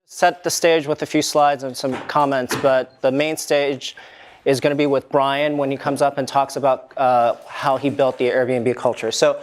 Set the stage with a few slides and some comments, but the main stage is going to be with Brian when he comes up and talks about how he built the Airbnb culture. So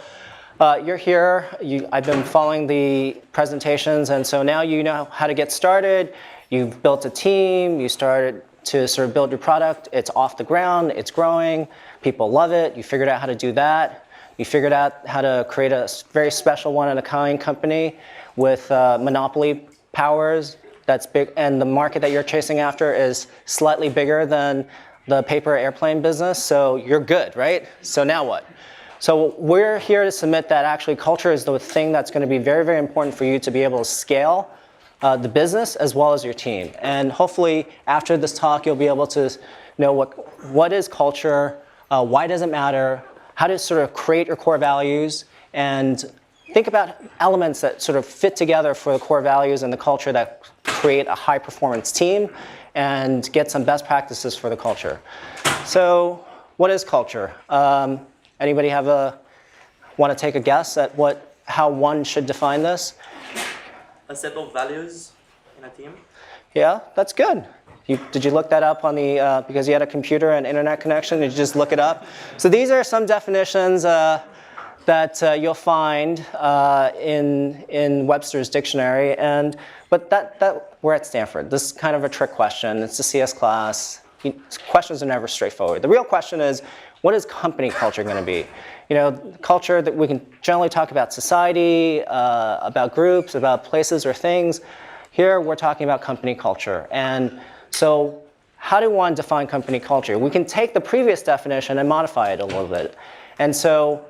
you're here, I've been following the presentations, and so now you know how to get started. You've built a team, you started to sort of build your product, it's off the ground, it's growing, people love it, you figured out how to do that. You figured out how to create a very special one-of-a-kind company with monopoly powers that's big, and the market that you're chasing after is slightly bigger than the paper airplane business, so you're good, right? So now what? So we're here to submit that actually culture is the thing that's going to be very, very important for you to be able to scale the business as well as your team. And hopefully after this talk, you'll be able to know what is culture, why does it matter, how to sort of create your core values, and think about elements that sort of fit together for the core values and the culture that create a high-performance team and get some best practices for the culture. So what is culture? Anybody want to take a guess at how one should define this? A set of values in a team. Yeah, that's good. Did you look that up on the, because you had a computer and internet connection, did you just look it up? So these are some definitions that you'll find in Webster's dictionary, but we're at Stanford. This is kind of a trick question. It's a CS class. Questions are never straightforward. The real question is, what is company culture going to be? You know, culture that we can generally talk about society, about groups, about places or things. Here we're talking about company culture. And so how do one define company culture? We can take the previous definition and modify it a little bit. And so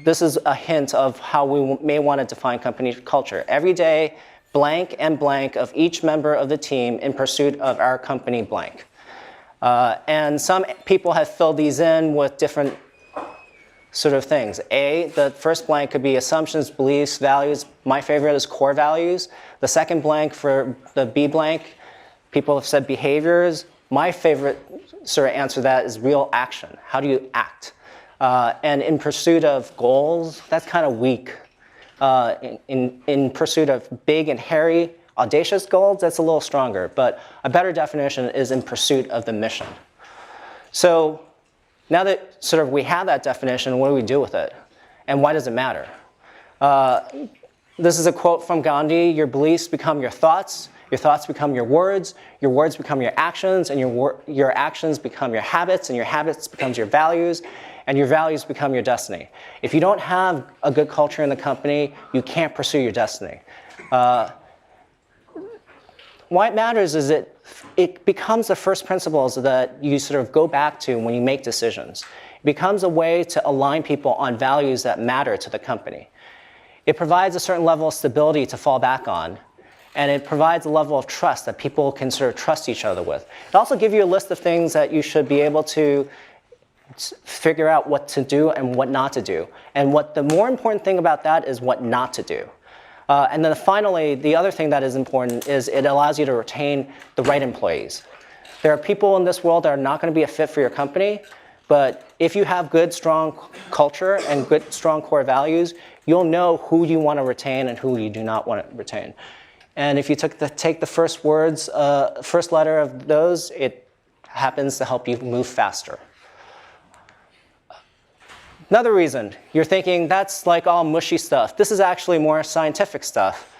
this is a hint of how we may want to define company culture. Every day, blank and blank of each member of the team in pursuit of our company blank. And some people have filled these in with different sort of things. The first blank could be assumptions, beliefs, values. My favorite is core values. The second blank for the B blank, people have said behaviors. My favorite sort of answer to that is real action. How do you act? And in pursuit of goals, that's kind of weak. In pursuit of big and hairy, audacious goals, that's a little stronger. But a better definition is in pursuit of the mission. So now that sort of we have that definition, what do we do with it? And why does it matter? This is a quote from Gandhi: your beliefs become your thoughts become your words become your actions, and your actions become your habits, and your habits becomes your values, and your values become your destiny. If you don't have a good culture in the company, you can't pursue your destiny. Why it matters is it becomes the first principles that you sort of go back to when you make decisions. It becomes a way to align people on values that matter to the company. It provides a certain level of stability to fall back on, and it provides a level of trust that people can sort of trust each other with. It also gives you a list of things that you should be able to figure out what to do and what not to do. And the more important thing about that is what not to do. And then finally, the other thing that is important is it allows you to retain the right employees. There are people in this world that are not going to be a fit for your company, but if you have good, strong culture and good, strong core values, you'll know who you want to retain and who you do not want to retain. And if you take the first letter of those, it happens to help you move faster. Another reason, you're thinking that's like all mushy stuff. This is actually more scientific stuff.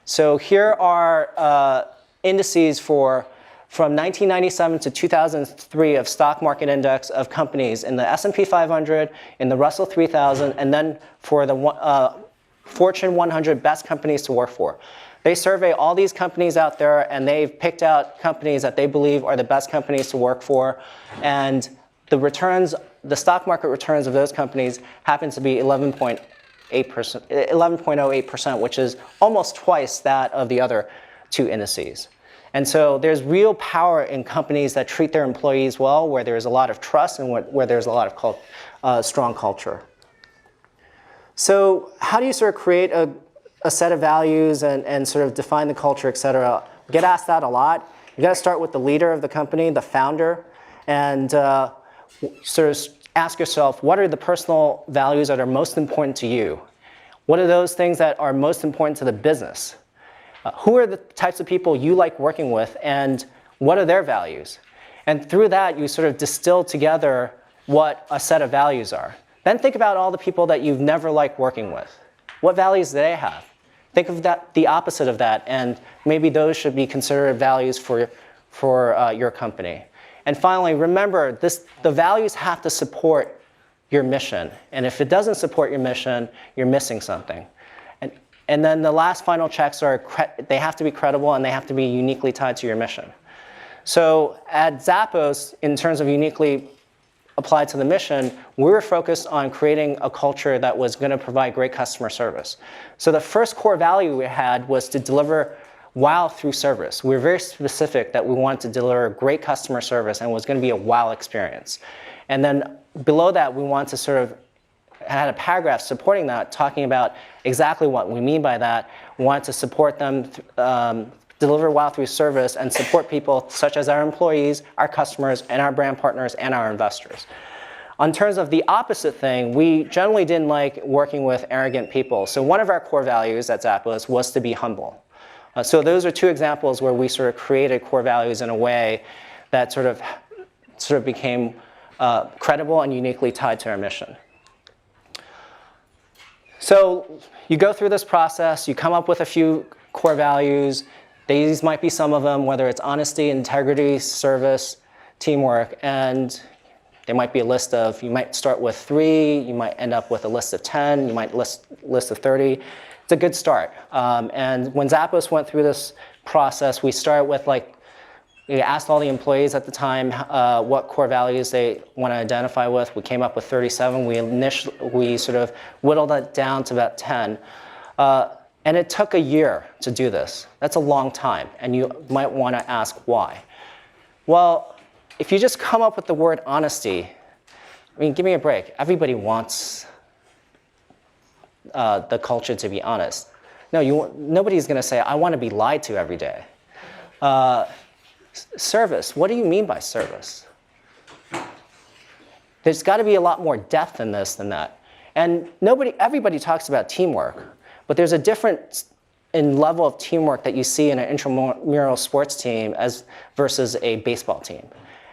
So here are indices from 1997 to 2003 of stock market index of companies in the S&P 500, in the Russell 3000, and then for the Fortune 100 best companies to work for. They survey all these companies out there, and they've picked out companies that they believe are the best companies to work for. And the stock market returns of those companies happen to be 11.08%, which is almost twice that of the other two indices. And so there's real power in companies that treat their employees well, where there's a lot of trust and where there's a lot of strong culture. So how do you sort of create a set of values and sort of define the culture, et cetera? We get asked that a lot. You've got to start with the leader of the company, the founder, and sort of ask yourself, what are the personal values that are most important to you? What are those things that are most important to the business? Who are the types of people you like working with, and what are their values? And through that, you sort of distill together what a set of values are. Then think about all the people that you've never liked working with. What values do they have? Think of that, the opposite of that, and maybe those should be considered values for your company. And finally, remember, the values have to support your mission. And if it doesn't support your mission, you're missing something. And then the last final checks are, they have to be credible and they have to be uniquely tied to your mission. So at Zappos, in terms of uniquely applied to the mission, we were focused on creating a culture that was going to provide great customer service. So the first core value we had was to deliver wow through service. We were very specific that we wanted to deliver great customer service and it was going to be a wow experience. And then below that, we wanted to sort of had a paragraph supporting that, talking about exactly what we mean by that. We wanted to support them, deliver wow through service, and support people such as our employees, our customers, and our brand partners, and our investors. In terms of the opposite thing, we generally didn't like working with arrogant people. So one of our core values at Zappos was to be humble. So those are two examples where we sort of created core values in a way that sort of became credible and uniquely tied to our mission. So you go through this process, you come up with a few core values. These might be some of them, whether it's honesty, integrity, service, teamwork, and there might be a list of, you might start with 3, you might end up with a list of 10, you might list of 30. It's a good start. And when Zappos went through this process, we started with we asked all the employees at the time what core values they want to identify with. We came up with 37. We sort of whittled that down to about 10. And it took a year to do this. That's a long time. And you might want to ask why. Well, if you just come up with the word honesty, I mean, give me a break. Everybody wants the culture to be honest. No, nobody's going to say, I want to be lied to every day. Service, what do you mean by service? There's got to be a lot more depth in this than that. And everybody talks about teamwork, but there's a difference in level of teamwork that you see in an intramural sports team versus a baseball team.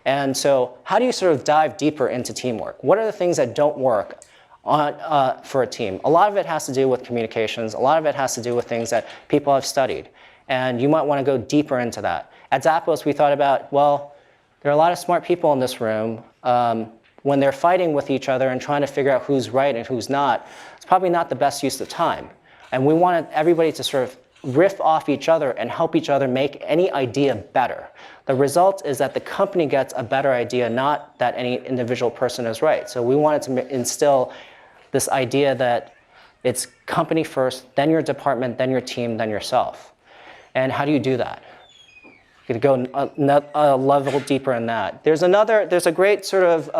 And so how do you sort of dive deeper into teamwork? What are the things that don't work for a team? A lot of it has to do with communications. A lot of it has to do with things that people have studied. And you might want to go deeper into that. At Zappos, we thought about, well, there are a lot of smart people in this room. When they're fighting with each other and trying to figure out who's right and who's not, it's probably not the best use of time. And we wanted everybody to sort of riff off each other and help each other make any idea better. The result is that the company gets a better idea, not that any individual person is right. So we wanted to instill this idea that it's company first, then your department, then your team, then yourself. And how do you do that? You go a level deeper in that. There's a great sort of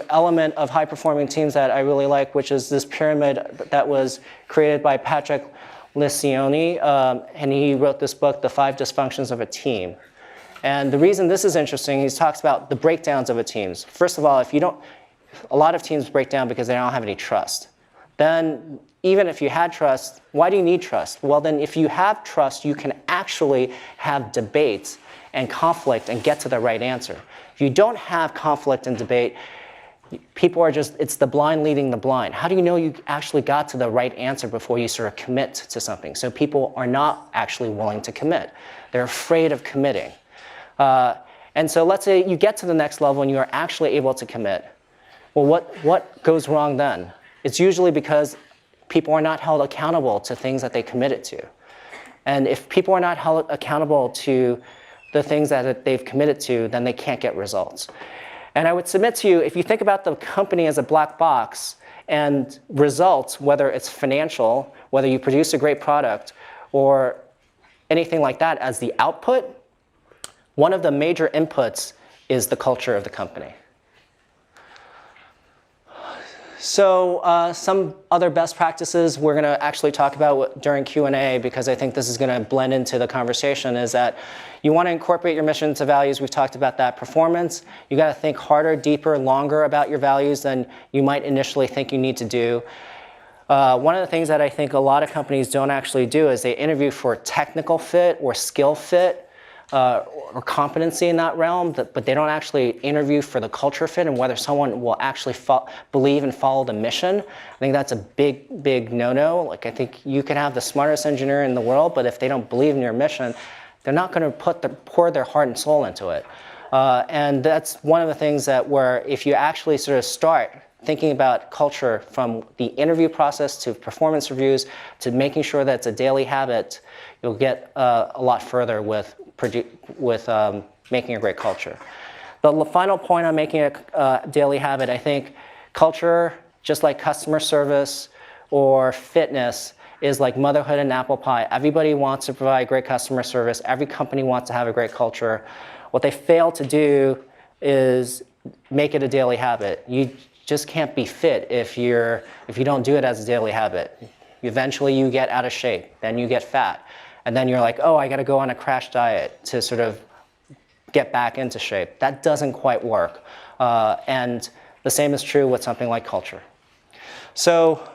element of high-performing teams that I really like, which is this pyramid that was created by Patrick Lencioni, and he wrote this book, The 5 Dysfunctions of a Team. And the reason this is interesting, he talks about the breakdowns of a team. First of all, a lot of teams break down because they don't have any trust. Then, even if you had trust, why do you need trust? Well, then if you have trust, you can actually have debates and conflict and get to the right answer. If you don't have conflict and debate, people are it's the blind leading the blind. How do you know you actually got to the right answer before you sort of commit to something? So people are not actually willing to commit. They're afraid of committing. And so let's say you get to the next level and you are actually able to commit. Well, what goes wrong then? It's usually because people are not held accountable to things that they committed to. And if people are not held accountable to the things that they've committed to, then they can't get results. And I would submit to you, if you think about the company as a black box and results, whether it's financial, whether you produce a great product, or anything like that as the output, one of the major inputs is the culture of the company. So some other best practices we're going to actually talk about during Q&A, because I think this is going to blend into the conversation, is that you want to incorporate your mission to values. We've talked about that. Performance, you got to think harder, deeper, longer about your values than you might initially think you need to do. One of the things that I think a lot of companies don't actually do is they interview for technical fit or skill fit or competency in that realm, but they don't actually interview for the culture fit and whether someone will actually believe and follow the mission. I think that's a big, big no-no. Like, I think you can have the smartest engineer in the world, but if they don't believe in your mission, they're not going to pour their heart and soul into it. And that's one of the things that where if you actually sort of start thinking about culture from the interview process to performance reviews to making sure that it's a daily habit, you'll get a lot further with making a great culture. The final point on making a daily habit, I think culture, just like customer service or fitness, is like motherhood and apple pie. Everybody wants to provide great customer service. Every company wants to have a great culture. What they fail to do is make it a daily habit. You just can't be fit if you don't do it as a daily habit. Eventually you get out of shape, then you get fat, and then you're like, oh, I got to go on a crash diet to sort of get back into shape. That doesn't quite work. And the same is true with something like culture. So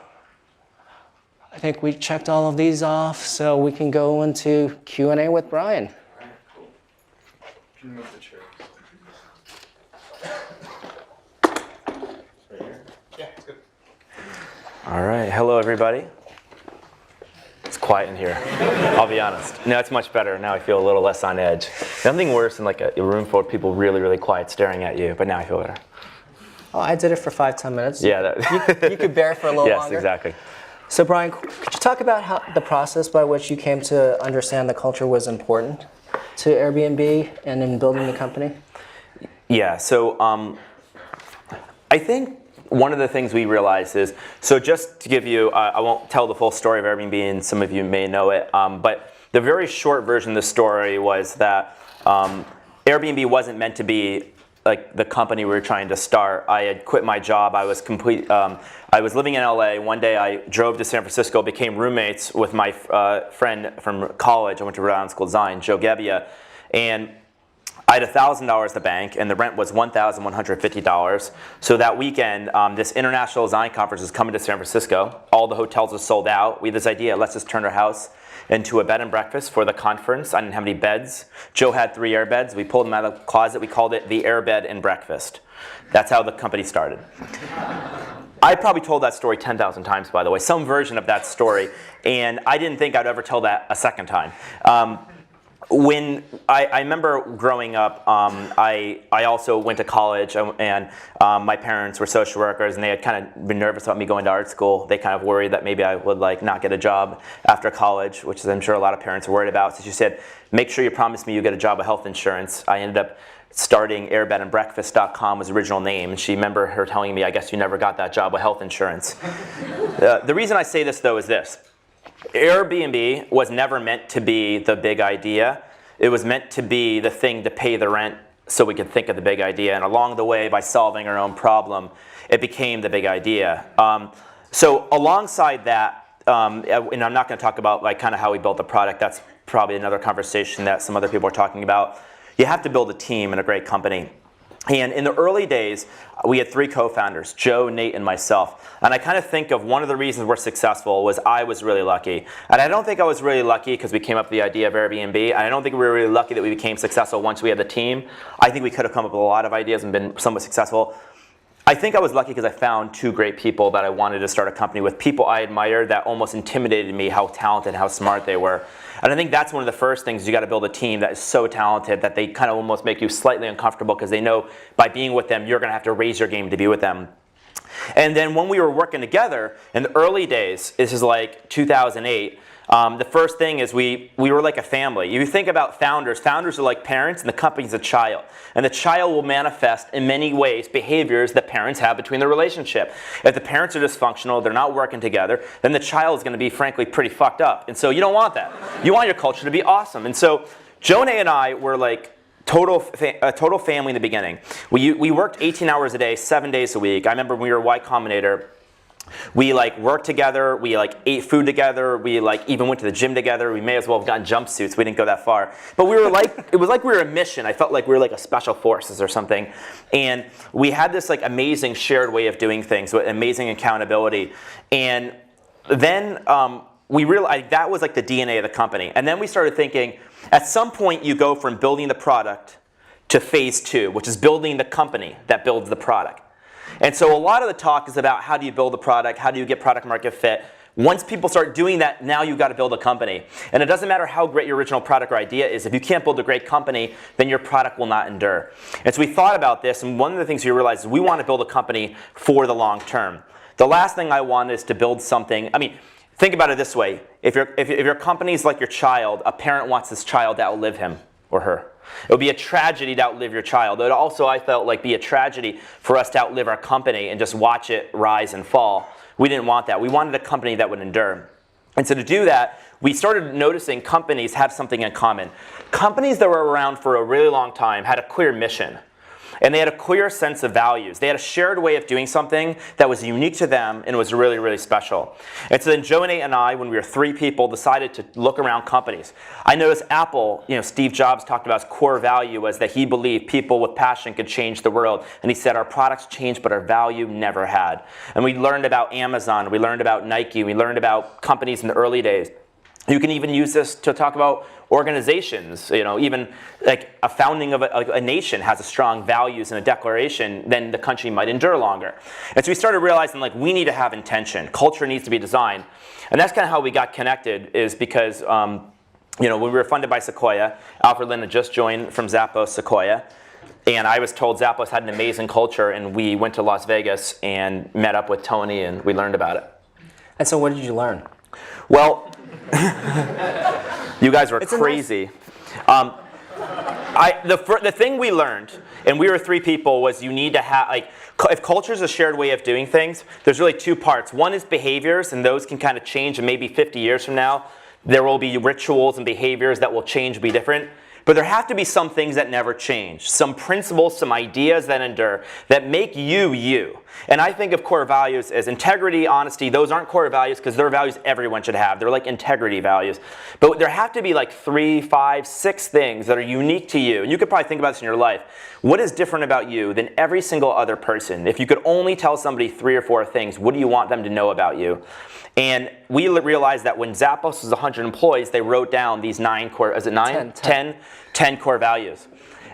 I think we checked all of these off, so we can go into Q&A with Brian. All right, cool. Can you move the chair? Right here? Yeah, it's good. All right, hello everybody. It's quiet in here, I'll be honest. No, it's much better. Now I feel a little less on edge. Nothing worse than like a room full of people really, really quiet staring at you, but now I feel better. Oh, I did it for 5-10 minutes. Yeah. You could bear for a little longer. Yes, exactly. So Brian, could you talk about how the process by which you came to understand the culture was important to Airbnb and in building the company? Yeah, so I think one of the things we realized is, so just to give you, I won't tell the full story of Airbnb, and some of you may know it, but the very short version of the story was that Airbnb wasn't meant to be like the company we were trying to start. I had quit my job. I was I was living in LA. One day I drove to San Francisco, became roommates with my friend from college. I went to Rhode Island School of Design, Joe Gebbia, and I had $1,000 at the bank, and the rent was $1,150. So that weekend, this international design conference was coming to San Francisco. All the hotels were sold out. We had this idea, let's just turn our house into a bed and breakfast for the conference. I didn't have any beds. Joe had 3 air beds. We pulled them out of the closet. We called it the Air Bed and Breakfast. That's how the company started. I probably told that story 10,000 times, by the way, some version of that story, and I didn't think I'd ever tell that a second time. When I remember growing up, I also went to college, and my parents were social workers, and they had kind of been nervous about me going to art school. They kind of worried that maybe I would like not get a job after college, which is I'm sure a lot of parents are worried about. So she said, make sure you promise me you get a job with health insurance. I ended up starting airbedandbreakfast.com was the original name, and she remember her telling me, I guess you never got that job with health insurance. The reason I say this though is this. Airbnb was never meant to be the big idea. It was meant to be the thing to pay the rent so we could think of the big idea. And along the way, by solving our own problem, it became the big idea. So alongside that, and I'm not going to talk about like kind of how we built the product. That's probably another conversation that some other people are talking about. You have to build a team and a great company. And in the early days, we had 3 co-founders, Joe, Nate, and myself. And I kind of think of one of the reasons we're successful was I was really lucky. And I don't think I was really lucky because we came up with the idea of Airbnb. And I don't think we were really lucky that we became successful once we had the team. I think we could have come up with a lot of ideas and been somewhat successful. I think I was lucky because I found 2 great people that I wanted to start a company with, people I admired that almost intimidated me how talented, how smart they were. And I think that's one of the first things, you got to build a team that is so talented that they kind of almost make you slightly uncomfortable because they know by being with them, you're going to have to raise your game to be with them. And then when we were working together in the early days, this is like 2008, the first thing is we were like a family. You think about founders are like parents and the company's a child. And the child will manifest in many ways behaviors that parents have between the relationship. If the parents are dysfunctional, they're not working together, then the child is going to be frankly pretty fucked up. And so you don't want that. You want your culture to be awesome. And so Jonah and I were like a total family in the beginning. We worked 18 hours a day, 7 days a week. I remember when we were y-combinator, we like worked together, we like ate food together, we like even went to the gym together. We may as well have gotten jumpsuits, we didn't go that far. But we were like, it was like we were a mission. I felt like we were like a special forces or something. And we had this like amazing shared way of doing things with amazing accountability. And then we realized that was like the DNA of the company. And then we started thinking, at some point you go from building the product to phase 2, which is building the company that builds the product. And so a lot of the talk is about how do you build a product, how do you get product market fit. Once people start doing that, now you've got to build a company. And it doesn't matter how great your original product or idea is. If you can't build a great company, then your product will not endure. And so we thought about this, and one of the things we realized is we want to build a company for the long term. The last thing I want is to build something. I mean, think about it this way. If your company is like your child, a parent wants this child to outlive him or her. It would be a tragedy to outlive your child. It would also, I felt, like be a tragedy for us to outlive our company and just watch it rise and fall. We didn't want that. We wanted a company that would endure. And so to do that, we started noticing companies have something in common. Companies that were around for a really long time had a clear mission. And they had a clear sense of values. They had a shared way of doing something that was unique to them and was really, really special. And so then Joe and I, when we were 3 people, decided to look around companies. I noticed Apple, Steve Jobs talked about his core value was that he believed people with passion could change the world. And he said our products changed, but our value never had. And we learned about Amazon, we learned about Nike, we learned about companies in the early days. You can even use this to talk about organizations. Even like a founding of a nation has a strong values and a declaration, then the country might endure longer. And so we started realizing like we need to have intention. Culture needs to be designed. And that's kind of how we got connected is because when we were funded by Sequoia, Alfred Lin had just joined from Zappos Sequoia. And I was told Zappos had an amazing culture, and we went to Las Vegas and met up with Tony, and we learned about it. And so what did you learn? Well, you guys were crazy. The thing we learned, and we were 3 people, was you need to have, if culture is a shared way of doing things, there's really 2 parts. One is behaviors, and those can kind of change, and maybe 50 years from now, there will be rituals and behaviors that will change, be different. But there have to be some things that never change, some principles, some ideas that endure, that make you, you. And I think of core values as integrity, honesty. Those aren't core values because they're values everyone should have. They're like integrity values. But there have to be like 3, 5, 6 things that are unique to you. And you could probably think about this in your life. What is different about you than every single other person? If you could only tell somebody 3 or 4 things, what do you want them to know about you? And we realized that when Zappos was 100 employees, they wrote down these 9 core, is it 9? 10 core values.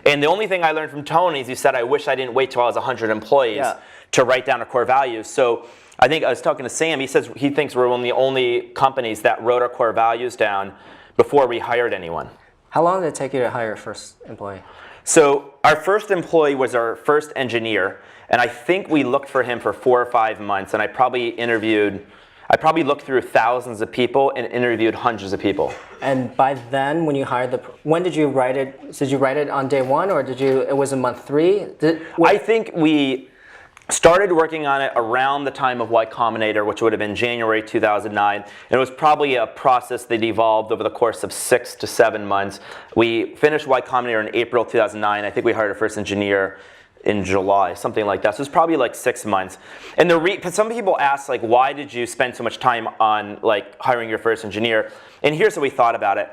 And the only thing I learned from Tony is he said, I wish I didn't wait till I was 100 employees to write down our core values. So I think I was talking to Sam, he says he thinks we're one of the only companies that wrote our core values down before we hired anyone. How long did it take you to hire your first employee? So our first employee was our first engineer, and I think we looked for him for 4 or 5 months, and I probably looked through thousands of people and interviewed hundreds of people. And by then, when you hired when did you write it? Did you write it on day 1, or it was in month 3? I think we started working on it around the time of Y-Combinator, which would have been January 2009. And it was probably a process that evolved over the course of 6 to 7 months. We finished Y-Combinator in April 2009. I think we hired our first engineer in July, something like that. So it's probably like 6 months. And some people ask, like, why did you spend so much time on like hiring your first engineer? And here's what we thought about it.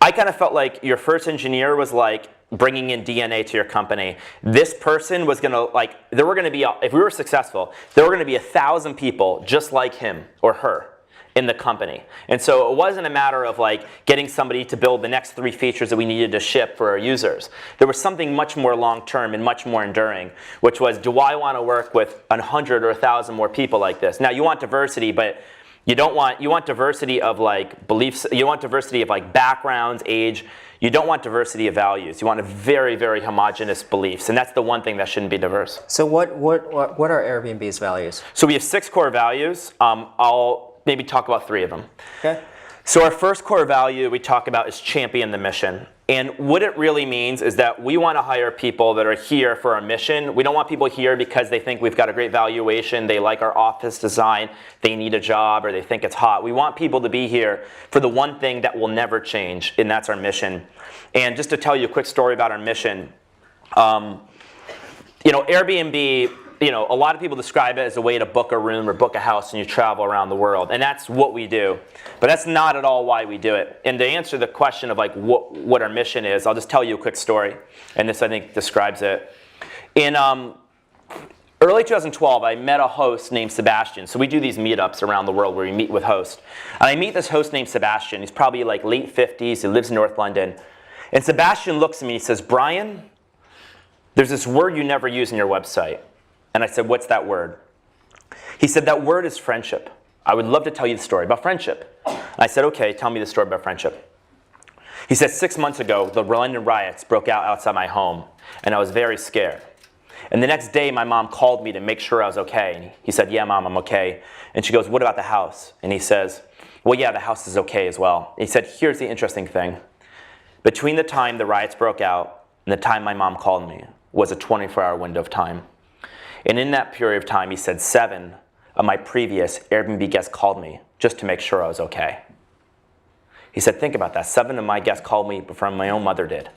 I kind of felt like your first engineer was like bringing in DNA to your company. This person was gonna there were gonna be, if we were successful, there were gonna be 1,000 people just like him or her in the company. And so it wasn't a matter of like getting somebody to build the next 3 features that we needed to ship for our users. There was something much more long-term and much more enduring, which was, do I want to work with 100 or 1,000 more people like this? Now you want diversity, but you want diversity of like beliefs, you want diversity of like backgrounds, age. You don't want diversity of values. You want a very, very homogeneous beliefs, and that's the one thing that shouldn't be diverse. So what are Airbnb's values? So we have 6 core values. I'll maybe talk about 3 of them. Okay. So our first core value we talk about is champion the mission. And what it really means is that we want to hire people that are here for our mission. We don't want people here because they think we've got a great valuation, they like our office design, they need a job, or they think it's hot. We want people to be here for the one thing that will never change, and that's our mission. And just to tell you a quick story about our mission, Airbnb, a lot of people describe it as a way to book a room or book a house and you travel around the world. And that's what we do. But that's not at all why we do it. And to answer the question of like what our mission is, I'll just tell you a quick story. And this, I think, describes it. early 2012, I met a host named Sebastian. So we do these meetups around the world where we meet with hosts. And I meet this host named Sebastian. He's probably like late 50s. He lives in North London. And Sebastian looks at me and he says, Brian, there's this word you never use in your website. And I said, what's that word? He said, that word is friendship. I would love to tell you the story about friendship. And I said, okay, tell me the story about friendship. He said, 6 months ago, the London riots broke out outside my home, and I was very scared. And the next day, my mom called me to make sure I was okay. And he said, yeah, Mom, I'm okay. And she goes, what about the house? And he says, well, yeah, the house is okay as well. And he said, here's the interesting thing. Between the time the riots broke out and the time my mom called me was a 24-hour window of time. And in that period of time, he said, 7 of my previous Airbnb guests called me just to make sure I was okay. He said, think about that. 7 of my guests called me before my own mother did.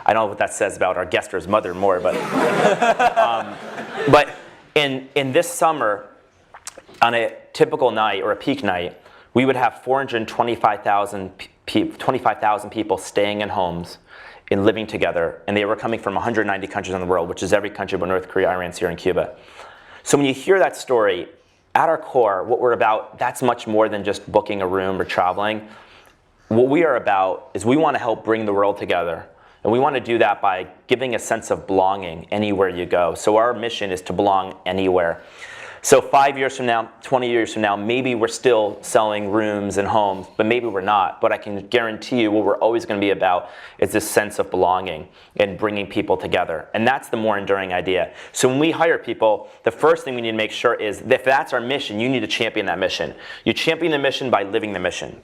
I don't know what that says about our guester's mother more, but but in this summer, on a typical night or a peak night, we would have 425,000 people staying in homes and living together, and they were coming from 190 countries in the world, which is every country but North Korea, Iran, Syria, and Cuba. So when you hear that story, at our core, what we're about, that's much more than just booking a room or traveling. What we are about is we want to help bring the world together. And we want to do that by giving a sense of belonging anywhere you go. So our mission is to belong anywhere. So 5 years from now, 20 years from now, maybe we're still selling rooms and homes, but maybe we're not. But I can guarantee you what we're always going to be about is this sense of belonging and bringing people together. And that's the more enduring idea. So when we hire people, the first thing we need to make sure is that if that's our mission, you need to champion that mission. You champion the mission by living the mission.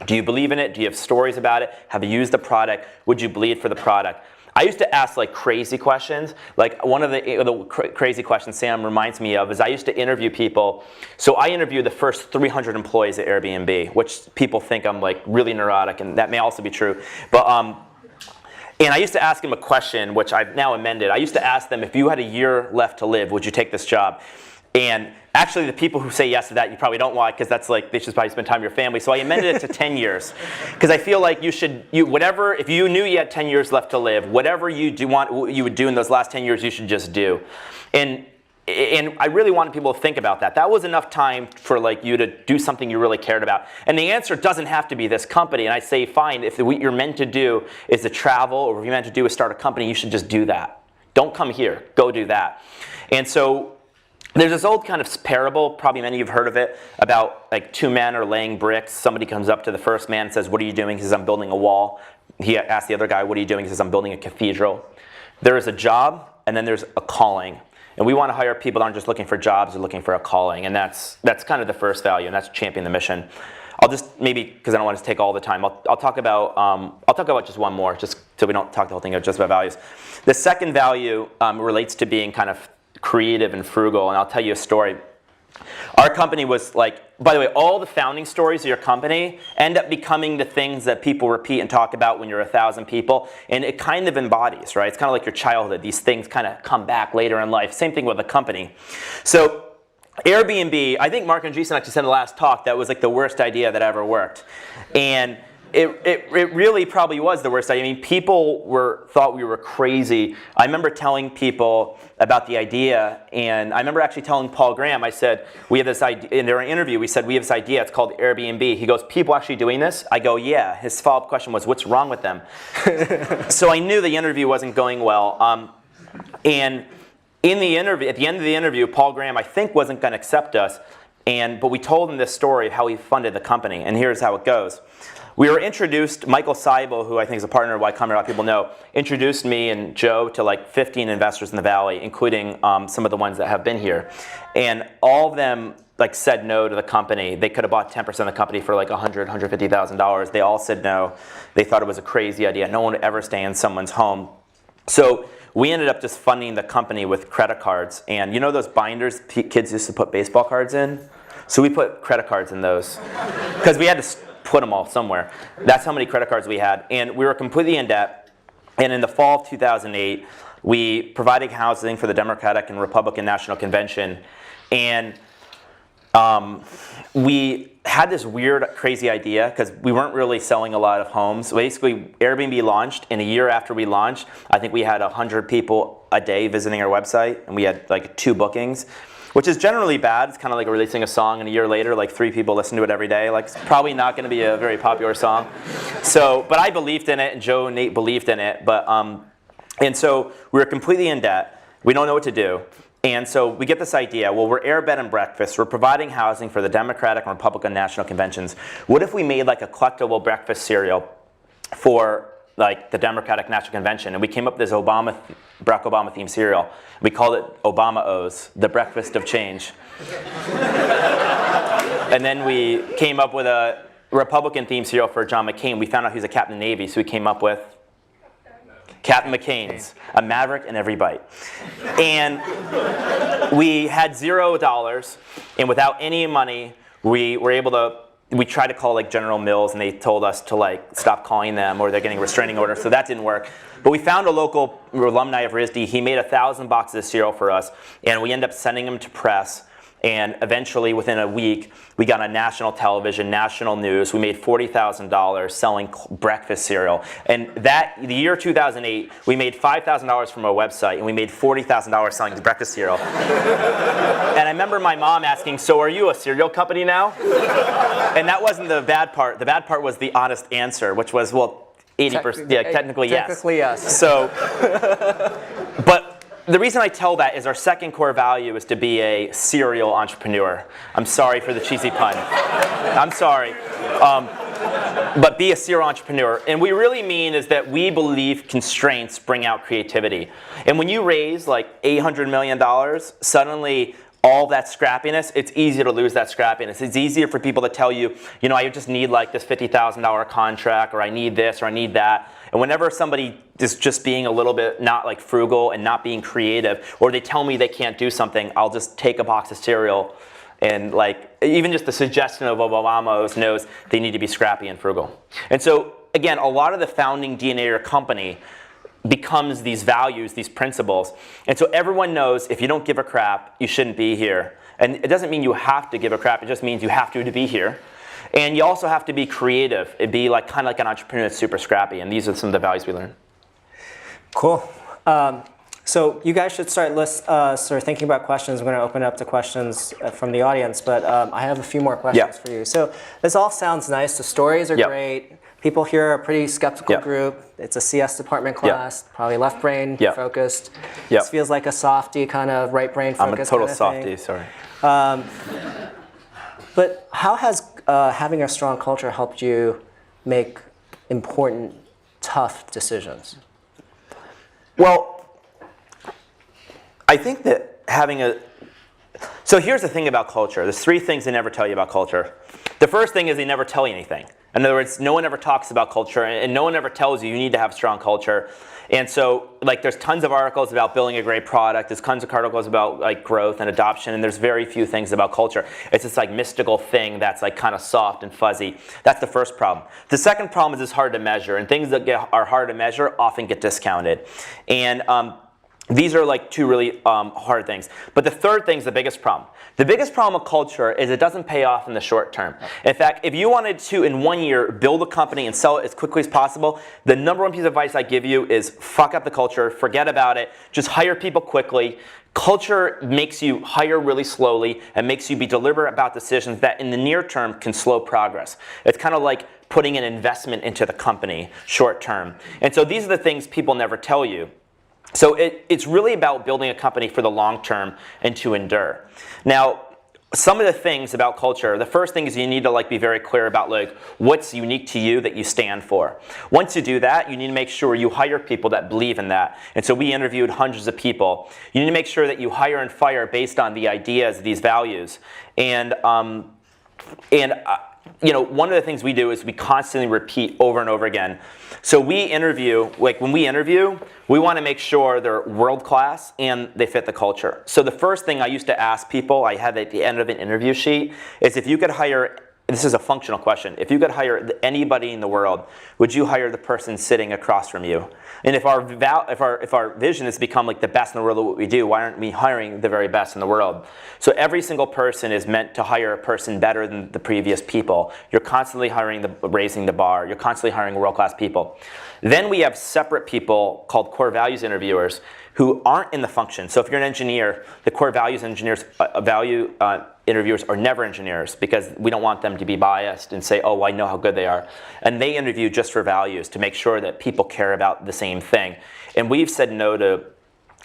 Do you believe in it? Do you have stories about it? Have you used the product? Would you bleed for the product? I used to ask like crazy questions. Like one of the crazy questions Sam reminds me of is I used to interview people. So I interviewed the first 300 employees at Airbnb, which people think I'm like really neurotic, and that may also be true. But and I used to ask them a question, which I've now amended. I used to ask them, if you had a year left to live, would you take this job? And actually, the people who say yes to that, you probably don't want, because that's like, they should probably spend time with your family. So I amended it to 10 years. Because I feel like you should, whatever, if you knew you had 10 years left to live, whatever you would do in those last 10 years, you should just do. And I really wanted people to think about that. That was enough time for like you to do something you really cared about. And the answer doesn't have to be this company. And I say, fine, if what you're meant to do is to travel, or if you're meant to do is start a company, you should just do that. Don't come here, go do that. And so, there's this old kind of parable, probably many of you have heard of it, about like 2 men are laying bricks. Somebody comes up to the first man and says, what are you doing? He says, I'm building a wall. He asks the other guy, what are you doing? He says, I'm building a cathedral. There is a job, and then there's a calling. And we want to hire people that aren't just looking for jobs, they're looking for a calling. And that's kind of the first value, and that's champion the mission. I'll just, maybe, because I don't want to take all the time, I'll talk about just one more, just so we don't talk the whole thing just about values. The second value relates to being kind of creative and frugal, and I'll tell you a story. Our company was like, by the way, all the founding stories of your company end up becoming the things that people repeat and talk about when you're 1,000 people, and it kind of embodies, right? It's kind of like your childhood. These things kind of come back later in life. Same thing with a company. So Airbnb, I think Mark and Jason actually said in the last talk that was like the worst idea that ever worked. And it really probably was the worst idea. I mean, people thought we were crazy. I remember telling people about the idea, and I remember actually telling Paul Graham, I said, we have this idea, in our interview, we said, we have this idea, it's called Airbnb. He goes, people actually doing this? I go, yeah. His follow-up question was, what's wrong with them? So I knew the interview wasn't going well. And in the interview, at the end of the interview, Paul Graham, I think, wasn't going to accept us, but we told him this story of how he funded the company, and here's how it goes. We were introduced, Michael Seibel, who I think is a partner of Y-Combinator, a lot of people know, introduced me and Joe to like 15 investors in the Valley, including some of the ones that have been here. And all of them like said no to the company. They could have bought 10% of the company for like $100,000, $150,000. They all said no. They thought it was a crazy idea. No one would ever stay in someone's home. So we ended up just funding the company with credit cards. And you know those binders kids used to put baseball cards in? So we put credit cards in those because we had to put them all somewhere. That's how many credit cards we had. And we were completely in debt. And in the fall of 2008, we provided housing for the Democratic and Republican National Convention. And we had this weird, crazy idea because we weren't really selling a lot of homes. Basically, Airbnb launched, and a year after we launched, I think we had 100 people a day visiting our website, and we had like 2 bookings, which is generally bad. It's kind of like releasing a song, and a year later, like 3 people listen to it every day. Like, it's probably not going to be a very popular song. So, but I believed in it, and Joe and Nate believed in it. But and so we were completely in debt. We don't know what to do. And so we get this idea, well, we're air, bed, and breakfast. We're providing housing for the Democratic and Republican national conventions. What if we made like a collectible breakfast cereal for like the Democratic National Convention? And we came up with this Barack Obama themed cereal. We called it Obama O's, the breakfast of change. And then we came up with a Republican themed cereal for John McCain. We found out he was a captain of the Navy, so we came up with Captain McCain's, a maverick in every bite. And we had $0, and without any money, we were able to, we tried to call like General Mills, and they told us to like stop calling them or they're getting a restraining order, so that didn't work. But we found a local alumni of RISD. He made 1,000 boxes of cereal for us, and we ended up sending them to press. And eventually, within a week, we got on national television, national news. We made $40,000 selling breakfast cereal. And the year 2008, we made $5,000 from our website, and we made $40,000 selling the breakfast cereal. And I remember my mom asking, so are you a cereal company now? And that wasn't the bad part. The bad part was the honest answer, which was, well, 80%, yeah, technically yes. Technically yes. So, but the reason I tell that is our second core value is to be a serial entrepreneur. I'm sorry for the cheesy pun. I'm sorry. But be a serial entrepreneur. And what we really mean is that we believe constraints bring out creativity. And when you raise like $800 million, suddenly all that scrappiness, it's easier to lose that scrappiness. It's easier for people to tell you, you know, I just need like this $50,000 contract, or I need this, or I need that. And whenever somebody is just being a little bit not like frugal and not being creative, or they tell me they can't do something, I'll just take a box of cereal, and like even just the suggestion of Obama knows they need to be scrappy and frugal. And so again, a lot of the founding DNA of your company becomes these values, these principles. And so everyone knows if you don't give a crap, you shouldn't be here. And it doesn't mean you have to give a crap, it just means you have to be here. And you also have to be creative. It'd be like kind of like an entrepreneur that's super scrappy. And these are some of the values we learned. Cool. So you guys should start thinking about questions. We're going to open it up to questions from the audience, but I have a few more questions for you. So this all sounds nice. The stories are great. People here are a pretty skeptical group. It's a CS department class, probably left brain focused. This feels like a softy kind of right brain focused. I'm a total kind of softy, thing. sorry. But how has having a strong culture helped you make important, tough decisions? Well, I think that so here's the thing about culture. There's 3 things they never tell you about culture. The first thing is they never tell you anything. In other words, no one ever talks about culture, and no one ever tells you need to have strong culture. And so, like, there's tons of articles about building a great product. There's tons of articles about like growth and adoption, and there's very few things about culture. It's this like mystical thing that's like kind of soft and fuzzy. That's the first problem. The second problem is it's hard to measure, and things that are hard to measure often get discounted. And these are like 2 really hard things. But the third thing is the biggest problem. The biggest problem with culture is it doesn't pay off in the short term. In fact, if you wanted to, in 1 year, build a company and sell it as quickly as possible, the number 1 piece of advice I give you is fuck up the culture, forget about it, just hire people quickly. Culture makes you hire really slowly and makes you be deliberate about decisions that in the near term can slow progress. It's kind of like putting an investment into the company short term. And so these are the things people never tell you. So it's really about building a company for the long term and to endure. Now, some of the things about culture, the first thing is you need to like be very clear about like what's unique to you that you stand for. Once you do that, you need to make sure you hire people that believe in that. And so we interviewed hundreds of people. You need to make sure that you hire and fire based on the ideas, these values. And you know, one of the things we do is we constantly repeat over and over again. So we interview, like when we interview, we want to make sure they're world class and they fit the culture. So the first thing I used to ask people, I had at the end of an interview sheet, is if you could hire this is a functional question. If you could hire anybody in the world, would you hire the person sitting across from you? And if our vision is to become like the best in the world at what we do, why aren't we hiring the very best in the world? So every single person is meant to hire a person better than the previous people. You're constantly raising the bar. You're constantly hiring world-class people. Then we have separate people called core values interviewers who aren't in the function. So if you're an engineer, the core values interviewers are never engineers because we don't want them to be biased and say, oh, I know how good they are. And they interview just for values to make sure that people care about the same thing. And we've said no to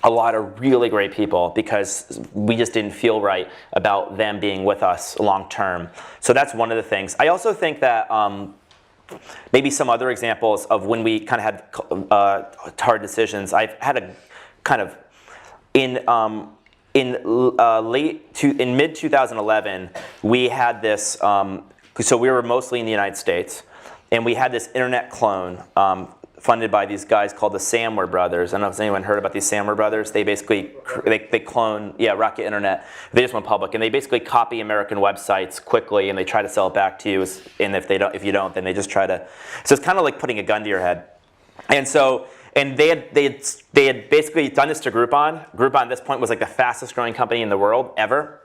a lot of really great people because we just didn't feel right about them being with us long term. So that's one of the things. I also think that maybe some other examples of when we kind of had hard decisions. I've had a kind of in mid 2011, we had this. So we were mostly in the United States, and we had this internet clone funded by these guys called the Samwer brothers. I don't know if anyone heard about these Samwer brothers. They basically they clone Rocket Internet. They just went public, and they basically copy American websites quickly, and they try to sell it back to you. And if you don't, then they just try to. So it's kind of like putting a gun to your head. And so. And they had basically done this to Groupon. Groupon at this point was like the fastest growing company in the world ever.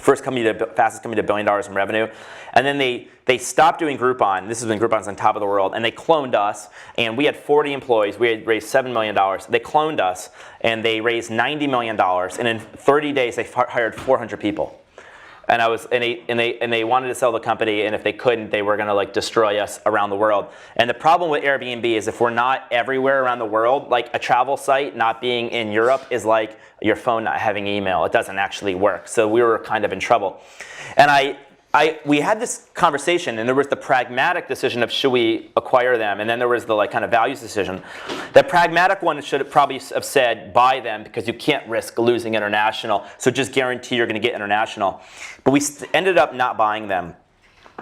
Fastest company to $1 billion in revenue. And then they stopped doing Groupon. This is when Groupon's on top of the world. And they cloned us. And we had 40 employees. We had raised $7 million. They cloned us. And they raised $90 million. And in 30 days, they hired 400 people. And they wanted to sell the company, and if they couldn't, they were going to like destroy us around the world. And the problem with Airbnb is if we're not everywhere around the world, like a travel site not being in Europe is like your phone not having email. It doesn't actually work. So we were kind of in trouble. And we had this conversation, and there was the pragmatic decision of should we acquire them, and then there was the like kind of values decision. The pragmatic one should probably have said buy them because you can't risk losing international, so just guarantee you're going to get international. But we ended up not buying them.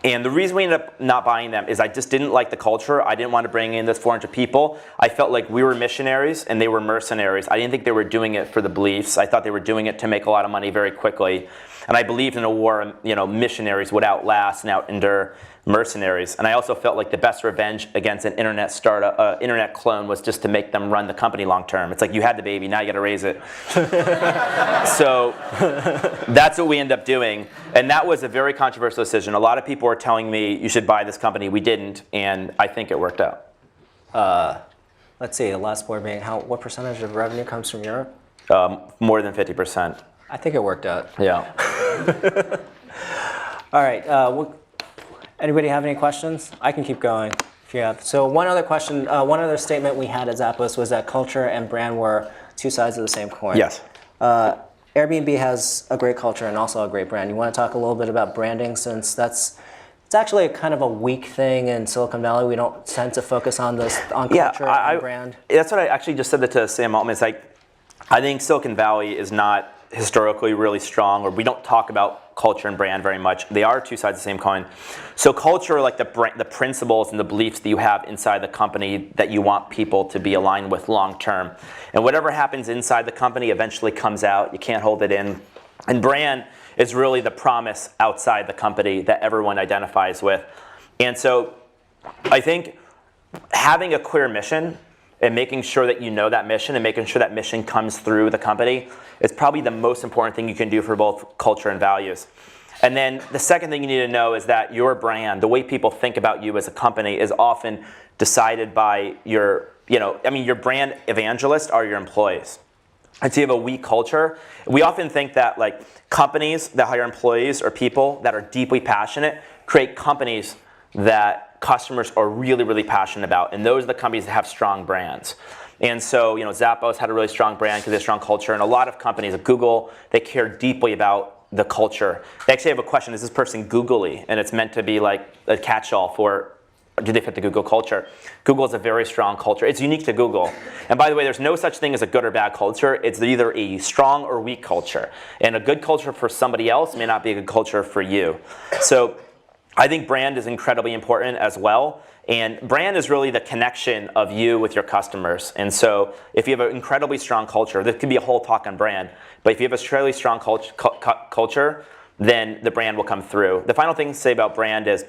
And the reason we ended up not buying them is I just didn't like the culture. I didn't want to bring in this 400 people. I felt like we were missionaries and they were mercenaries. I didn't think they were doing it for the beliefs. I thought they were doing it to make a lot of money very quickly. And I believed in a war, missionaries would outlast and outendure mercenaries. And I also felt like the best revenge against an internet clone was just to make them run the company long term. It's like you had the baby, now you got to raise it. So that's what we ended up doing. And that was a very controversial decision. A lot of people were telling me you should buy this company. We didn't, and I think it worked out. Let's see, the last board meeting, what percentage of revenue comes from Europe? More than 50%. I think it worked out. Yeah. All right. Anybody have any questions? I can keep going if you have. So one other question, one other statement we had at Zappos was that culture and brand were two sides of the same coin. Yes. Airbnb has a great culture and also a great brand. You want to talk a little bit about branding, since it's actually kind of a weak thing in Silicon Valley. We don't tend to focus on culture and brand. That's what I actually just said that to Sam Altman. It's like, I think Silicon Valley is not historically really strong, or we don't talk about culture and brand very much. They are two sides of the same coin. So culture, like the principles and the beliefs that you have inside the company that you want people to be aligned with long term. And whatever happens inside the company eventually comes out. You can't hold it in. And brand is really the promise outside the company that everyone identifies with. And so I think having a clear mission and making sure that you know that mission and making sure that mission comes through the company is probably the most important thing you can do for both culture and values. And then the second thing you need to know is that your brand, the way people think about you as a company, is often decided by your brand evangelists are your employees. And so you have a weak culture. We often think that like companies that hire employees or people that are deeply passionate create companies that customers are really, really passionate about. And those are the companies that have strong brands. And so, Zappos had a really strong brand because they have strong culture. And a lot of companies, like Google, they care deeply about the culture. They actually have a question, is this person googly? And it's meant to be like a catch-all for, do they fit the Google culture? Google is a very strong culture. It's unique to Google. And by the way, there's no such thing as a good or bad culture. It's either a strong or weak culture. And a good culture for somebody else may not be a good culture for you. So I think brand is incredibly important as well. And brand is really the connection of you with your customers. And so if you have an incredibly strong culture, there could be a whole talk on brand, but if you have a really strong culture, then the brand will come through. The final thing to say about brand is,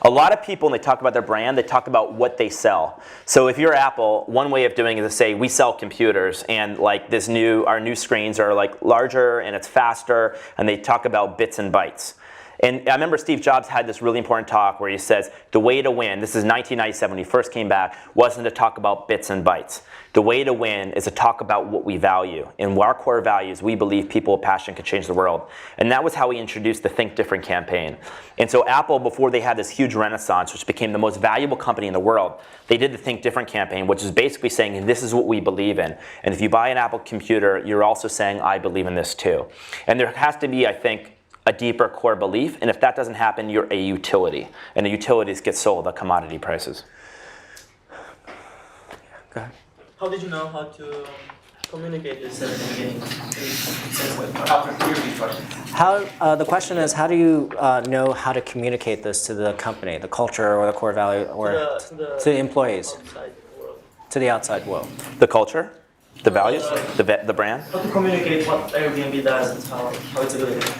a lot of people, when they talk about their brand, they talk about what they sell. So if you're Apple, one way of doing it is to say, we sell computers, and like our new screens are like larger and it's faster, and they talk about bits and bytes. And I remember Steve Jobs had this really important talk where he says, the way to win, this is 1997 when he first came back, wasn't to talk about bits and bytes. The way to win is to talk about what we value. In our core values, we believe people with passion can change the world. And that was how he introduced the Think Different campaign. And so Apple, before they had this huge renaissance, which became the most valuable company in the world, they did the Think Different campaign, which is basically saying, this is what we believe in. And if you buy an Apple computer, you're also saying, I believe in this too. And there has to be, I think, a deeper core belief, and if that doesn't happen, you're a utility, and the utilities get sold at commodity prices. Go ahead. How did you know how to communicate this at the beginning? The question is, how do you know how to communicate this to the company, the culture, or the core value, or to the employees, Outside world. to the outside world? The culture, the values, the brand. How to communicate what Airbnb does and how it's a good idea.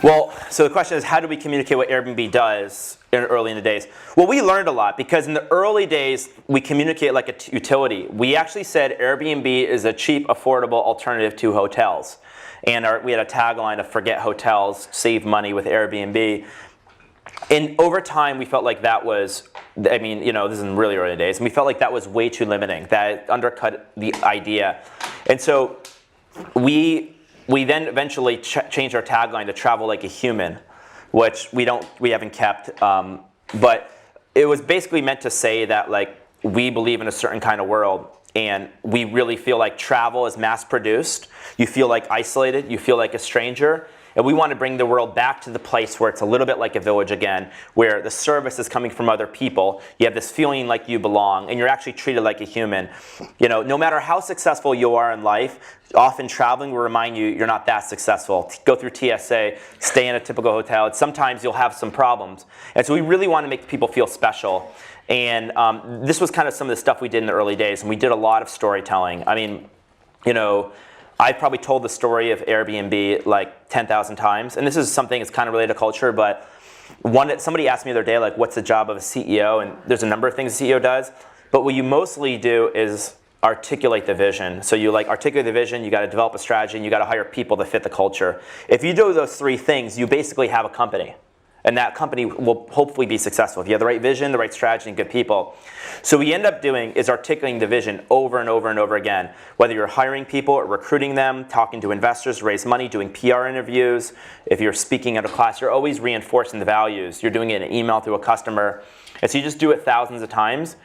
Well, so the question is, how do we communicate what Airbnb does early in the days? Well, we learned a lot, because in the early days, we communicate like a utility. We actually said Airbnb is a cheap, affordable alternative to hotels. And we had a tagline of forget hotels, save money with Airbnb. And over time, we felt like that was, I mean, this is in really early days, and we felt like that was way too limiting, that it undercut the idea. And so we then eventually changed our tagline to travel like a human, which we haven't kept. But it was basically meant to say that like we believe in a certain kind of world, and we really feel like travel is mass produced. You feel like isolated, you feel like a stranger. And we want to bring the world back to the place where it's a little bit like a village again, where the service is coming from other people. You have this feeling like you belong, and you're actually treated like a human. No matter how successful you are in life, often traveling will remind you you're not that successful. Go through TSA, stay in a typical hotel. Sometimes you'll have some problems. And so we really want to make people feel special. And this was kind of some of the stuff we did in the early days, and we did a lot of storytelling. I mean, I've probably told the story of Airbnb like 10,000 times, and this is something that's kind of related to culture, but somebody asked me the other day, like, what's the job of a CEO? And there's a number of things a CEO does, but what you mostly do is articulate the vision. So you articulate the vision, you got to develop a strategy, and you got to hire people to fit the culture. If you do those three things, you basically have a company. And that company will hopefully be successful if you have the right vision, the right strategy, and good people. So what we end up doing is articulating the vision over and over and over again. Whether you're hiring people or recruiting them, talking to investors to raise money, doing PR interviews, if you're speaking at a class, you're always reinforcing the values. You're doing it in an email through a customer. And so you just do it thousands of times.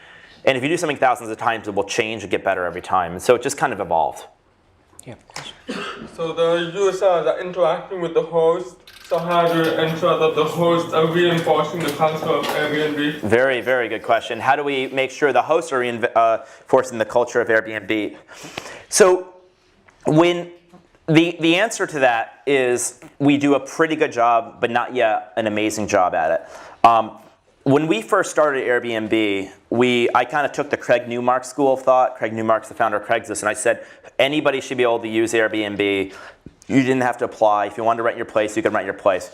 And if you do something thousands of times, it will change and get better every time. And so it just kind of evolved. Yeah. So the users are interacting with the host. So how do you ensure that the hosts are reinforcing the culture of Airbnb? Very, very good question. How do we make sure the hosts are reinforcing the culture of Airbnb? So when the answer to that is we do a pretty good job, but not yet an amazing job at it. When we first started Airbnb, I kind of took the Craig Newmark school of thought. Craig Newmark's the founder of Craigslist, and I said anybody should be able to use Airbnb. You didn't have to apply. If you wanted to rent your place, you could rent your place.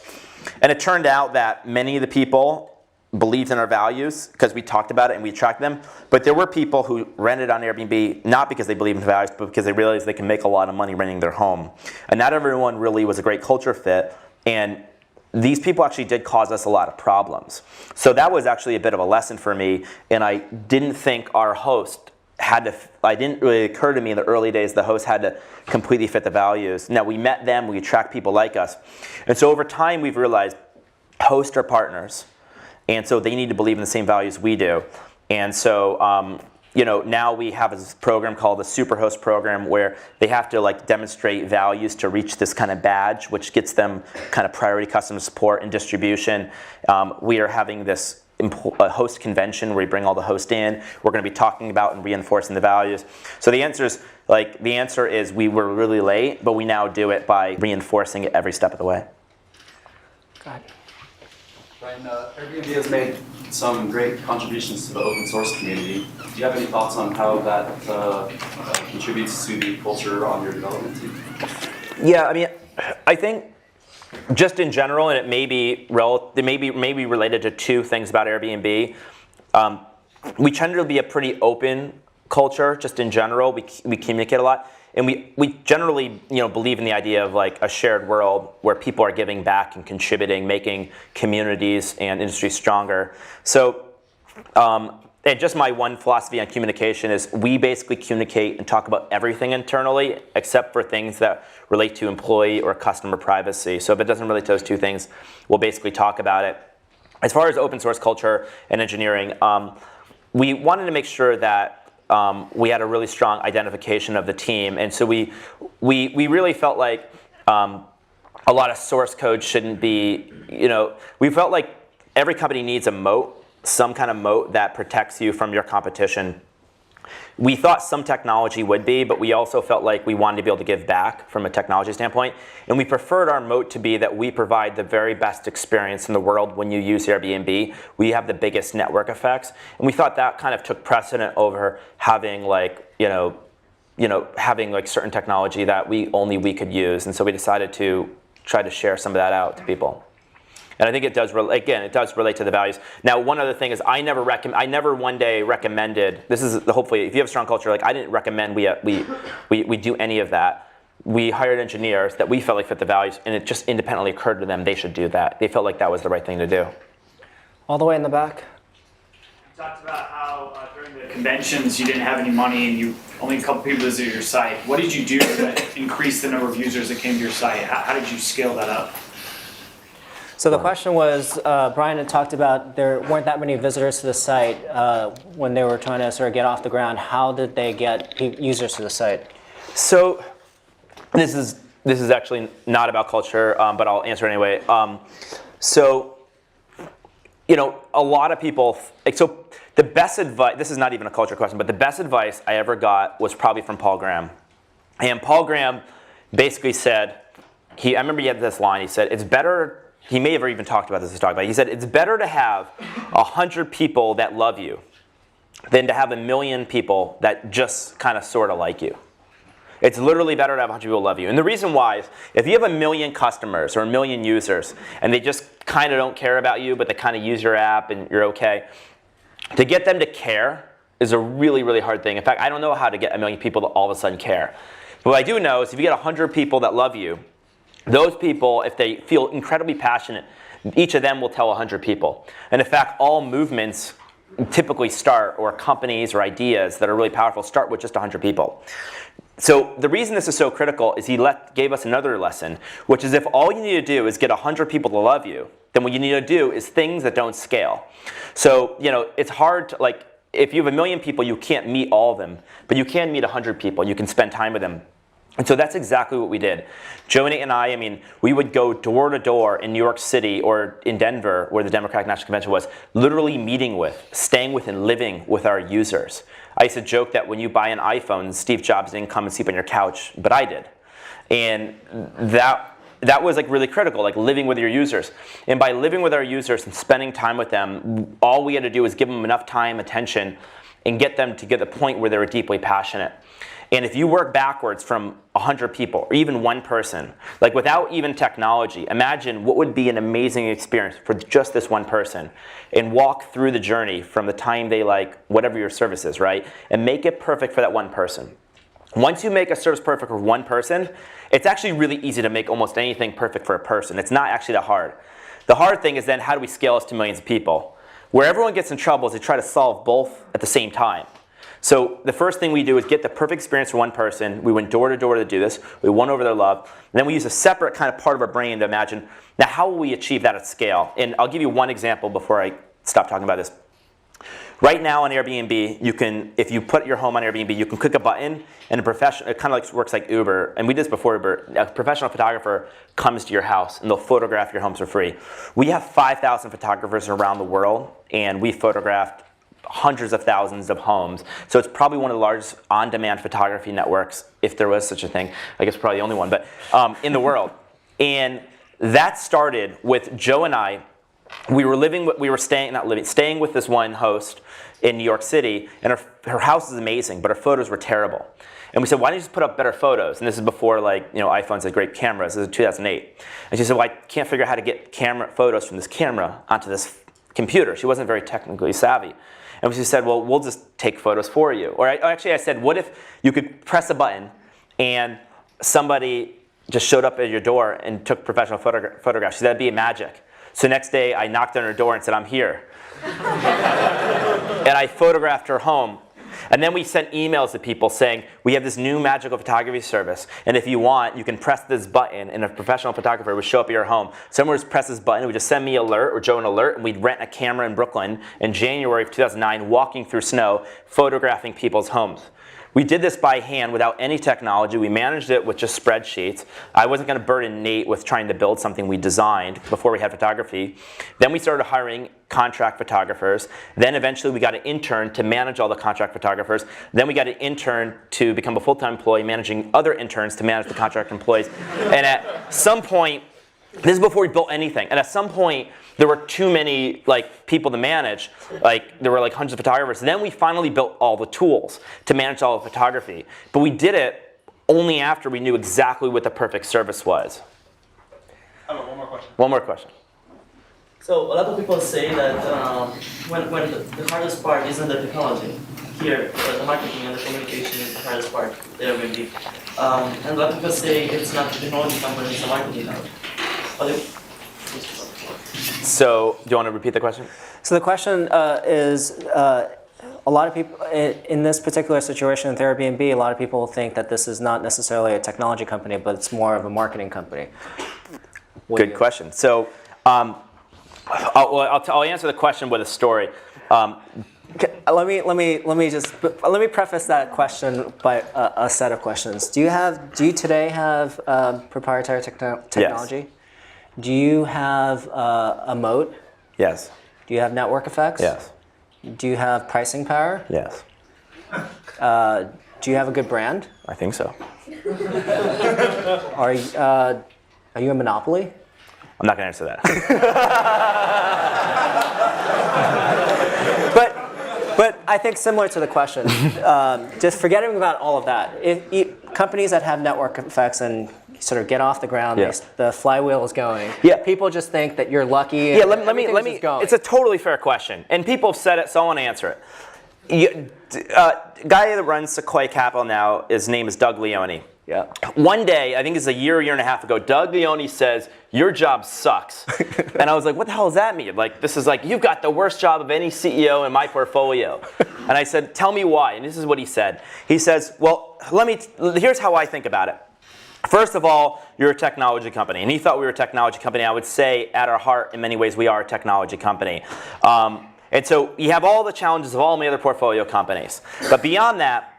And it turned out that many of the people believed in our values because we talked about it and we attracted them. But there were people who rented on Airbnb not because they believed in the values, but because they realized they can make a lot of money renting their home. And not everyone really was a great culture fit. And these people actually did cause us a lot of problems. So that was actually a bit of a lesson for me. And I didn't think our host it didn't really occur to me in the early days the host had to completely fit the values. Now we met them, we attract people like us. And so over time we've realized hosts are partners. And so they need to believe in the same values we do. And so now we have a program called the Superhost program where they have to demonstrate values to reach this kind of badge, which gets them kind of priority customer support and distribution. We are having this a host convention where we bring all the hosts in. We're going to be talking about and reinforcing the values. So the answer is we were really late, but we now do it by reinforcing it every step of the way. Go ahead. Ryan, Airbnb has made some great contributions to the open source community. Do you have any thoughts on how that contributes to the culture on your development team? Yeah, I mean, I think just in general, and it may be maybe related to two things about Airbnb. We tend to be a pretty open culture, just in general. We communicate a lot, and we generally believe in the idea of like a shared world where people are giving back and contributing, making communities and industries stronger. So, and just my one philosophy on communication is we basically communicate and talk about everything internally except for things that relate to employee or customer privacy. So if it doesn't relate to those two things, we'll basically talk about it. As far as open source culture and engineering, we wanted to make sure that we had a really strong identification of the team. And so we really felt like a lot of source code shouldn't be, we felt like every company needs a moat, some kind of moat that protects you from your competition. We thought some technology would be, but we also felt like we wanted to be able to give back from a technology standpoint. And we preferred our moat to be that we provide the very best experience in the world when you use Airbnb. We have the biggest network effects. And we thought that kind of took precedent over having having like certain technology that only we could use. And so we decided to try to share some of that out to people. And I think it does, it does relate to the values. Now, one other thing is I never one day recommended, this is hopefully, if you have a strong culture, like I didn't recommend we do any of that. We hired engineers that we felt like fit the values, and it just independently occurred to them they should do that. They felt like that was the right thing to do. All the way in the back. You talked about how during the conventions you didn't have any money and only a couple people visited your site. What did you do to increase the number of users that came to your site? How did you scale that up? So the question was, Brian had talked about there weren't that many visitors to the site when they were trying to sort of get off the ground. How did they get users to the site? So this is actually not about culture, but I'll answer it anyway. A lot of people, so the best advice, this is not even a culture question, but the best advice I ever got was probably from Paul Graham. And Paul Graham basically said, I remember he had this line, he said, it's better, he may have even talked about this, he said, it's better to have 100 people that love you than to have 1 million people that just kind of sort of like you. It's literally better to have 100 people love you. And the reason why is if you have 1 million customers or 1 million users and they just kind of don't care about you, but they kind of use your app and you're okay, to get them to care is a really, really hard thing. In fact, I don't know how to get 1 million people to all of a sudden care. But what I do know is if you get 100 people that love you, those people, if they feel incredibly passionate, each of them will tell 100 people. And in fact, all movements typically start, or companies or ideas that are really powerful start with just 100 people. So the reason this is so critical is he gave us another lesson, which is if all you need to do is get 100 people to love you, then what you need to do is things that don't scale. So it's hard to, like, if you have 1 million people, you can't meet all of them, but you can meet 100 people. You can spend time with them. And so that's exactly what we did. Joe and I, we would go door to door in New York City or in Denver, where the Democratic National Convention was, literally meeting with, staying with, and living with our users. I used to joke that when you buy an iPhone, Steve Jobs didn't come and sleep on your couch, but I did. And that was like really critical, like living with your users. And by living with our users and spending time with them, all we had to do was give them enough time, attention, and get them to get the point where they were deeply passionate. And if you work backwards from 100 people, or even one person, like without even technology, imagine what would be an amazing experience for just this one person, and walk through the journey from the time they like whatever your service is, right? And make it perfect for that one person. Once you make a service perfect for one person, it's actually really easy to make almost anything perfect for a person. It's not actually that hard. The hard thing is then how do we scale this to millions of people? Where everyone gets in trouble is they try to solve both at the same time. So the first thing we do is get the perfect experience for one person. We went door to door to do this. We won over their love. And then we use a separate kind of part of our brain to imagine, now how will we achieve that at scale? And I'll give you one example before I stop talking about this. Right now on Airbnb, you can, if you put your home on Airbnb, you can click a button and it kind of like works like Uber. And we did this before Uber. A professional photographer comes to your house and they'll photograph your homes for free. We have 5,000 photographers around the world, and we photographed hundreds of thousands of homes. So it's probably one of the largest on-demand photography networks, if there was such a thing. I guess probably the only one, but in the world. And that started with Joe and I we were staying with this one host in New York City, and her house is amazing, but her photos were terrible. And we said, why don't you just put up better photos? And this is before iPhones had great cameras. This is 2008. And she said, well, I can't figure out how to get photos from this camera onto this computer. She wasn't very technically savvy. And she said, well, we'll just take photos for you. Or actually I said, what if you could press a button and somebody just showed up at your door and took professional photographs? She said, that'd be magic. So next day I knocked on her door and said, I'm here. And I photographed her home. And then we sent emails to people saying, we have this new magical photography service, and if you want, you can press this button, and a professional photographer would show up at your home. Someone would press this button, it would just send me an alert, or Joe an alert, and we'd rent a camera in Brooklyn in January of 2009, walking through snow, photographing people's homes. We did this by hand without any technology. We managed it with just spreadsheets. I wasn't going to burden Nate with trying to build something we designed before we had photography. Then we started hiring contract photographers. Then eventually we got an intern to manage all the contract photographers. Then we got an intern to become a full-time employee, managing other interns to manage the contract employees. And at some point, this is before we built anything, and at some point, there were too many people to manage. There were hundreds of photographers. And then we finally built all the tools to manage all the photography. But we did it only after we knew exactly what the perfect service was. I have one more question. One more question. So a lot of people say that when the hardest part isn't the technology. Here, the marketing and the communication is the hardest part, the Airbnb. And a lot of people say it's not the technology company, it's the marketing now. So, do you want to repeat the question? So the question is, a lot of people, in this particular situation with Airbnb, a lot of people think that this is not necessarily a technology company, but it's more of a marketing company. Good question. So, I'll answer the question with a story. Let me preface that question by a set of questions. Do you today have proprietary technology? Yes. Do you have a moat? Yes. Do you have network effects? Yes. Do you have pricing power? Yes. Do you have a good brand? I think so. Are you a monopoly? I'm not going to answer that. But I think similar to the question, just forgetting about all of that. Companies that have network effects and sort of get off the ground, Yeah. the flywheel is going. Yeah. People just think that you're lucky. Yeah, and let me. everything's just going. It's a totally fair question, and people have said it, so I want to answer it. Guy that runs Sequoia Capital now, his name is Doug Leone. Yeah. One day, I think it's a year and a half ago, Doug Leone says, your job sucks. And I was like, what the hell does that mean? This is you've got the worst job of any CEO in my portfolio. And I said, tell me why. And this is what he said. He says, well, here's how I think about it. First of all, you're a technology company. And he thought we were a technology company. I would say, at our heart, in many ways, we are a technology company. And so you have all the challenges of all my other portfolio companies. But beyond that,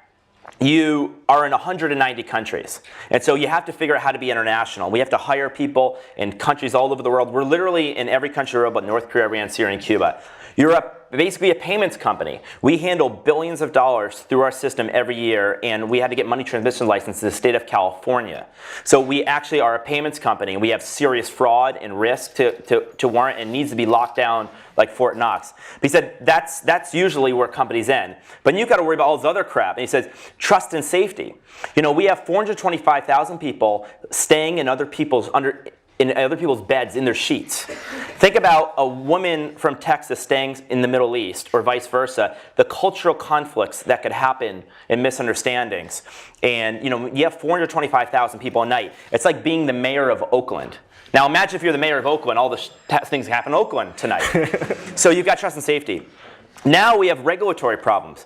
you are in 190 countries. And so you have to figure out how to be international. We have to hire people in countries all over the world. We're literally in every country in the world but North Korea, Iran, Syria, and Cuba. You're basically a payments company. We handle billions of dollars through our system every year, and we had to get money transmission license to the state of California. So we actually are a payments company. We have serious fraud and risk to warrant, and needs to be locked down like Fort Knox. But he said that's usually where companies end. But you've got to worry about all this other crap. And he says trust and safety. We have 425,000 people staying in other people's beds in their sheets. Think about a woman from Texas staying in the Middle East, or vice versa. The cultural conflicts that could happen and misunderstandings. And you have 425,000 people a night. It's like being the mayor of Oakland. Now imagine if you're the mayor of Oakland, all the things happen in Oakland tonight. So you've got trust and safety. Now we have regulatory problems.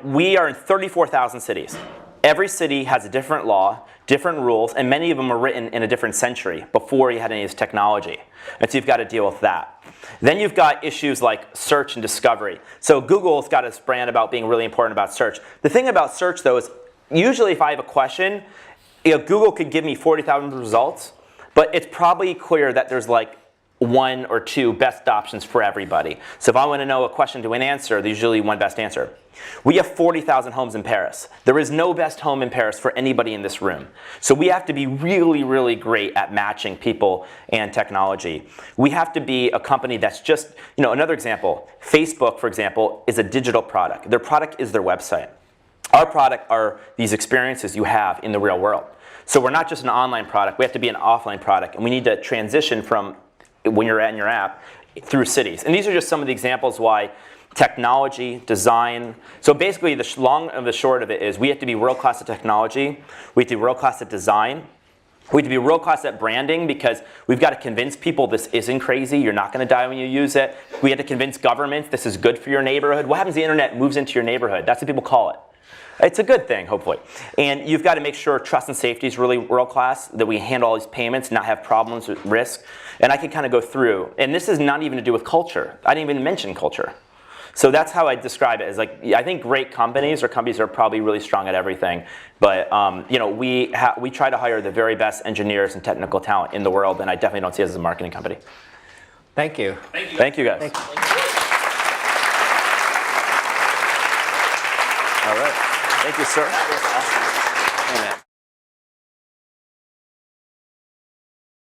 We are in 34,000 cities. Every city has a different law, different rules, and many of them are written in a different century before you had any of this technology. And so you've got to deal with that. Then you've got issues like search and discovery. So Google's got its brand about being really important about search. The thing about search, though, is usually if I have a question, Google could give me 40,000 results, but it's probably clear that there's one or two best options for everybody. So if I want to know a question to an answer, there's usually one best answer. We have 40,000 homes in Paris. There is no best home in Paris for anybody in this room. So we have to be really, really great at matching people and technology. We have to be a company that's just, another example, Facebook, for example, is a digital product. Their product is their website. Our product are these experiences you have in the real world. So we're not just an online product, we have to be an offline product, and we need to transition from when you're in your app through cities. And these are just some of the examples why technology, design. So basically the long and the short of it is we have to be world class at technology, we have to be world class at design, we have to be world class at branding because we've got to convince people this isn't crazy, you're not going to die when you use it. We have to convince governments this is good for your neighborhood. What happens if the internet moves into your neighborhood? That's what people call it. It's a good thing, hopefully. And you've got to make sure trust and safety is really world class, that we handle all these payments, not have problems with risk. And I can kind of go through. And this is not even to do with culture. I didn't even mention culture. So that's how I describe it. As like, I think great companies or companies are probably really strong at everything. But we try to hire the very best engineers and technical talent in the world. And I definitely don't see us as a marketing company. Thank you. Thank you, guys. All right. Thank you, sir. That was awesome. Amen.